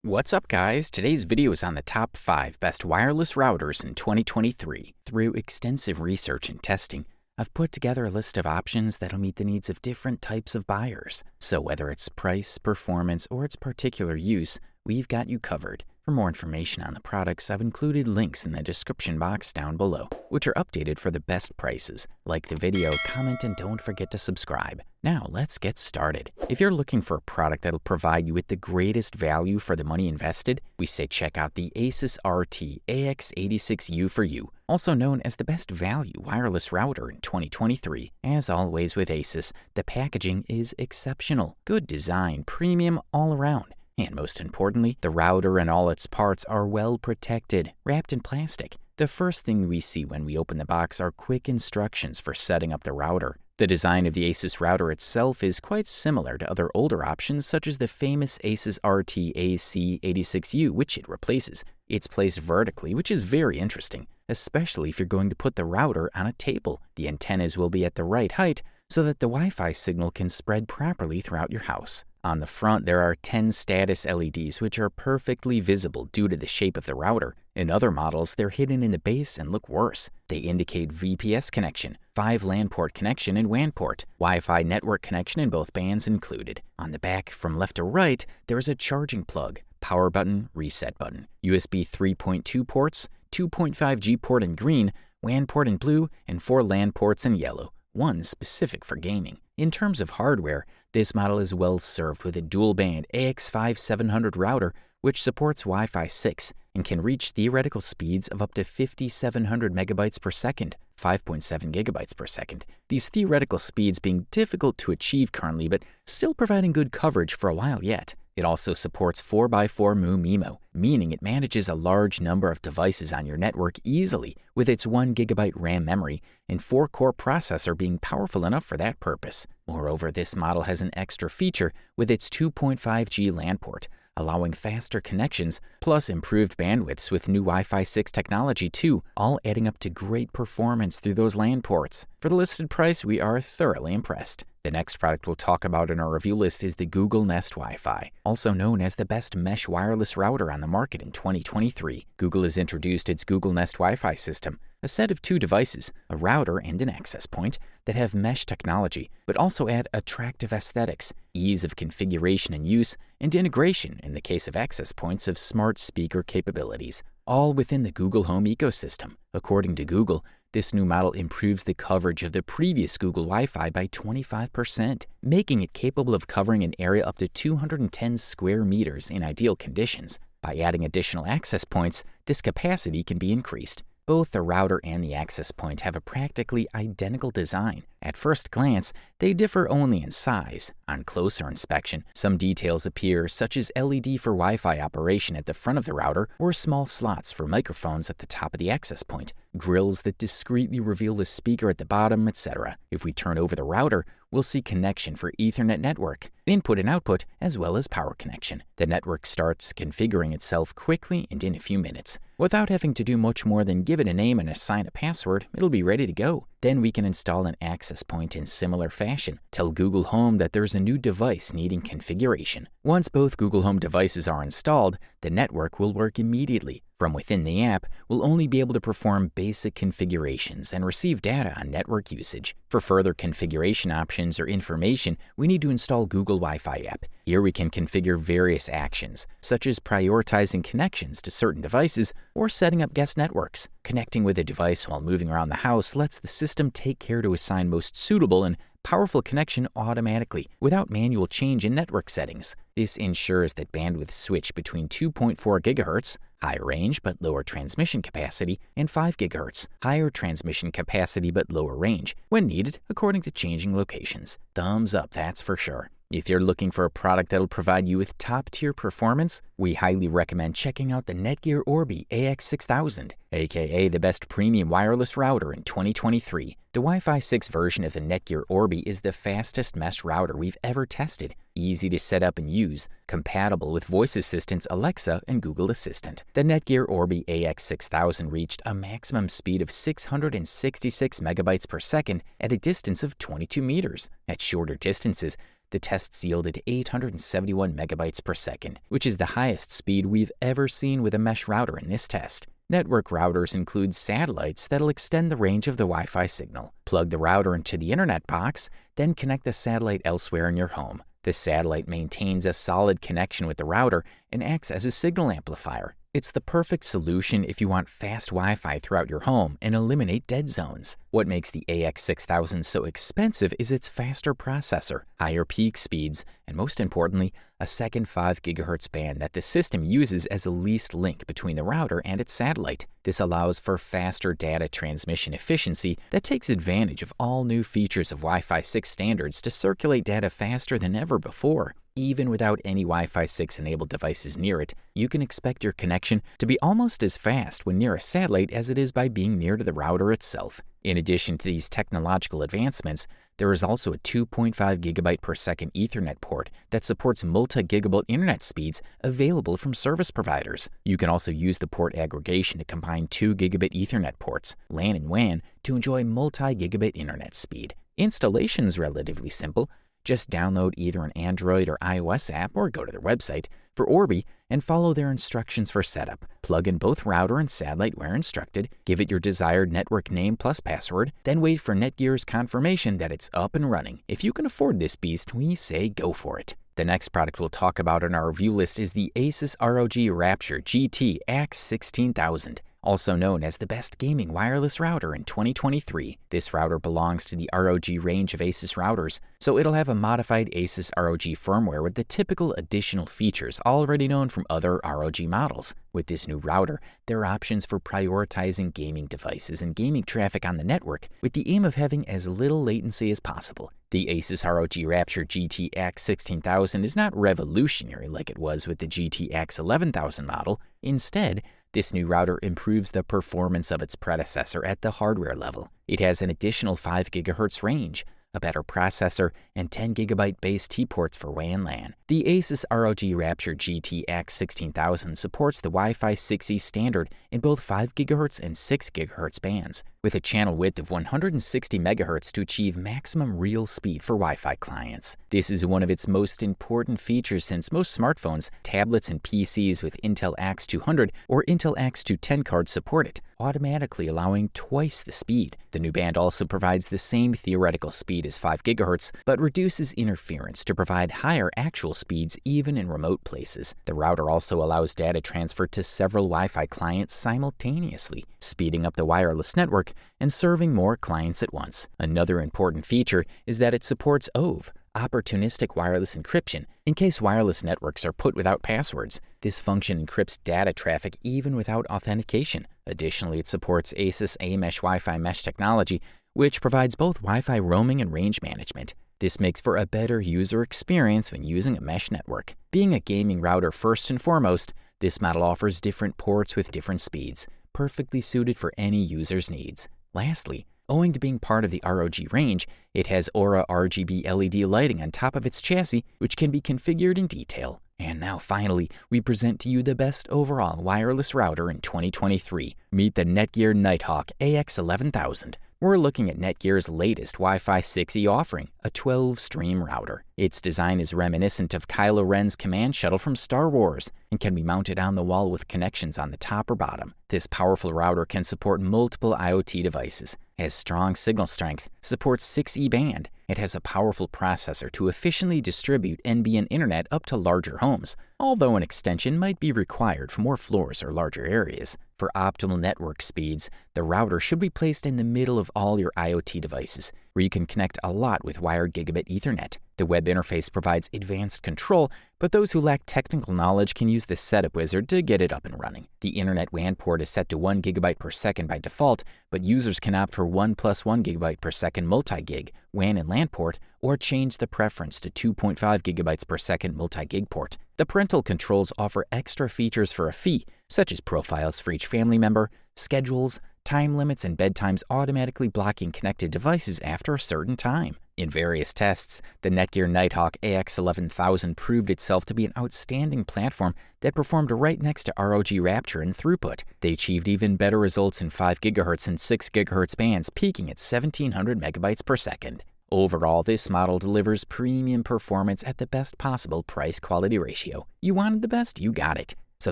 What's up, guys? Today's video is on the top 5 best wireless routers in 2023. Through extensive research and testing, I've put together a list of options that'll meet the needs of different types of buyers. So whether it's price, performance, or its particular use, we've got you covered. For more information on the products, I've included links in the description box down below, which are updated for the best prices. Like the video, comment, and don't forget to subscribe. Now, let's get started. If you're looking for a product that'll provide you with the greatest value for the money invested, we say check out the Asus RT-AX86U for you, also known as the best value wireless router in 2023. As always with Asus, the packaging is exceptional. Good design, premium all around. And most importantly, the router and all its parts are well protected, wrapped in plastic. The first thing we see when we open the box are quick instructions for setting up the router. The design of the Asus router itself is quite similar to other older options such as the famous Asus RT-AX86U, which it replaces. It's placed vertically, which is very interesting, especially if you're going to put the router on a table. The antennas will be at the right height so that the Wi-Fi signal can spread properly throughout your house. On the front, there are 10 status LEDs, which are perfectly visible due to the shape of the router. In other models, they're hidden in the base and look worse. They indicate VPS connection, 5 LAN port connection, and WAN port. Wi-Fi network connection in both bands included. On the back, from left to right, there's a charging plug, power button, reset button, USB 3.2 ports, 2.5G port in green, WAN port in blue, and 4 LAN ports in yellow, one specific for gaming. In terms of hardware, this model is well served with a dual-band AX5700 router, which supports Wi-Fi 6 and can reach theoretical speeds of up to 5,700 megabytes per second, 5.7 gigabytes per second. These theoretical speeds being difficult to achieve currently, but still providing good coverage for a while yet. It also supports 4x4 MIMO, meaning it manages a large number of devices on your network easily with its 1 GB RAM memory and 4-core processor being powerful enough for that purpose. Moreover, this model has an extra feature with its 2.5G LAN port, allowing faster connections, plus improved bandwidths with new Wi-Fi 6 technology too, all adding up to great performance through those LAN ports. For the listed price, we are thoroughly impressed. The next product we'll talk about in our review list is the Google Nest Wifi, also known as the best mesh wireless router on the market in 2023. Google has introduced its Google Nest Wi-Fi system, a set of 2 devices, a router and an access point, that have mesh technology, but also add attractive aesthetics, ease of configuration and use, and integration, in the case of access points, of smart speaker capabilities, all within the Google Home ecosystem. According to Google, this new model improves the coverage of the previous Google Wi-Fi by 25%, making it capable of covering an area up to 210 square meters in ideal conditions. By adding additional access points, this capacity can be increased. Both the router and the access point have a practically identical design. At first glance, they differ only in size. On closer inspection, some details appear, such as LED for Wi-Fi operation at the front of the router or small slots for microphones at the top of the access point, grills that discreetly reveal the speaker at the bottom, etc. If we turn over the router, we'll see connection for Ethernet network, input and output, as well as power connection. The network starts configuring itself quickly and in a few minutes. Without having to do much more than give it a name and assign a password, it'll be ready to go. Then we can install an access point in similar fashion. Tell Google Home that there's a new device needing configuration. Once both Google Home devices are installed, the network will work immediately. From within the app, we'll only be able to perform basic configurations and receive data on network usage. For further configuration options or information, we need to install Google Wi-Fi app. Here we can configure various actions, such as prioritizing connections to certain devices or setting up guest networks. Connecting with a device while moving around the house lets the system take care to assign most suitable and powerful connection automatically, without manual change in network settings. This ensures that bandwidth switch between 2.4 GHz, higher range but lower transmission capacity, and 5 GHz, higher transmission capacity but lower range, when needed according to changing locations. Thumbs up, that's for sure. If you're looking for a product that'll provide you with top-tier performance, we highly recommend checking out the Netgear Orbi AX6000, aka the best premium wireless router in 2023. The Wi-Fi 6 version of the Netgear Orbi is the fastest mesh router we've ever tested, easy to set up and use, compatible with voice assistants Alexa and Google Assistant. The Netgear Orbi AX6000 reached a maximum speed of 666 megabytes per second at a distance of 22 meters. At shorter distances, The tests yielded 871 megabytes per second, which is the highest speed we've ever seen with a mesh router in this test. Network routers include satellites that'll extend the range of the Wi-Fi signal. Plug the router into the internet box, then connect the satellite elsewhere in your home. The satellite maintains a solid connection with the router and acts as a signal amplifier. It's the perfect solution if you want fast Wi-Fi throughout your home and eliminate dead zones. What makes the AX6000 so expensive is its faster processor, higher peak speeds, and most importantly, a second 5 GHz band that the system uses as a leased link between the router and its satellite. This allows for faster data transmission efficiency that takes advantage of all new features of Wi-Fi 6 standards to circulate data faster than ever before. Even without any Wi-Fi 6 enabled devices near it, you can expect your connection to be almost as fast when near a satellite as it is by being near to the router itself. In addition to these technological advancements, there is also a 2.5 gigabit per second Ethernet port that supports multi-gigabit internet speeds available from service providers. You can also use the port aggregation to combine 2 gigabit Ethernet ports, LAN and WAN, to enjoy multi-gigabit internet speed. Installation is relatively simple. Just download either an Android or iOS app or go to their website for Orbi and follow their instructions for setup. Plug in both router and satellite where instructed, give it your desired network name plus password, then wait for Netgear's confirmation that it's up and running. If you can afford this beast, we say go for it. The next product we'll talk about on our review list is the Asus ROG Rapture GT-AXE16000. Also known as the best gaming wireless router in 2023. This router belongs to the ROG range of Asus routers, so it'll have a modified Asus ROG firmware with the typical additional features already known from other ROG models. With this new router, there are options for prioritizing gaming devices and gaming traffic on the network with the aim of having as little latency as possible. The Asus ROG Rapture GT-AXE16000 is not revolutionary like it was with the GT-AXE11000 model. Instead, this new router improves the performance of its predecessor at the hardware level. It has an additional 5 GHz range, a better processor, and 10 GB base T-ports for WAN LAN. The Asus ROG Rapture GT-AXE16000 supports the Wi-Fi 6E standard in both 5 GHz and 6 GHz bands, with a channel width of 160 MHz to achieve maximum real speed for Wi-Fi clients. This is one of its most important features since most smartphones, tablets, and PCs with Intel AX200 or Intel AX210 cards support it, automatically allowing twice the speed. The new band also provides the same theoretical speed as 5 GHz, but reduces interference to provide higher actual speeds even in remote places. The router also allows data transfer to several Wi-Fi clients simultaneously, speeding up the wireless network and serving more clients at once. Another important feature is that it supports OV, opportunistic wireless encryption, in case wireless networks are put without passwords. This function encrypts data traffic even without authentication. Additionally, it supports Asus AMesh Wi-Fi mesh technology, which provides both Wi-Fi roaming and range management. This makes for a better user experience when using a mesh network. Being a gaming router first and foremost, this model offers different ports with different speeds, perfectly suited for any user's needs. Lastly, owing to being part of the ROG range, it has Aura RGB LED lighting on top of its chassis, which can be configured in detail. And now finally, we present to you the best overall wireless router in 2023. Meet the Netgear Nighthawk AX6000. We're looking at Netgear's latest Wi-Fi 6E offering, a 12-stream router. Its design is reminiscent of Kylo Ren's command shuttle from Star Wars and can be mounted on the wall with connections on the top or bottom. This powerful router can support multiple IoT devices, has strong signal strength, supports 6E band. It has a powerful processor to efficiently distribute NBN internet up to larger homes, although an extension might be required for more floors or larger areas. For optimal network speeds, the router should be placed in the middle of all your IoT devices, where you can connect a lot with wired gigabit Ethernet. The web interface provides advanced control, but those who lack technical knowledge can use the setup wizard to get it up and running. The Internet WAN port is set to 1 GB per second by default, but users can opt for 1 + 1 GB per second multi-gig WAN and LAN port, or change the preference to 2.5 GB per second multi-gig port. The parental controls offer extra features for a fee, such as profiles for each family member, schedules, time limits, and bedtimes automatically blocking connected devices after a certain time. In various tests, the Netgear Nighthawk AX11000 proved itself to be an outstanding platform that performed right next to ROG Rapture in throughput. They achieved even better results in 5 GHz and 6 GHz bands, peaking at 1700 megabytes per second. Overall, this model delivers premium performance at the best possible price-quality ratio. You wanted the best, you got it. So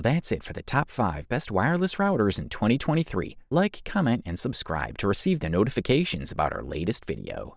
that's it for the top 5 best wireless routers in 2023. Like, comment, and subscribe to receive the notifications about our latest video.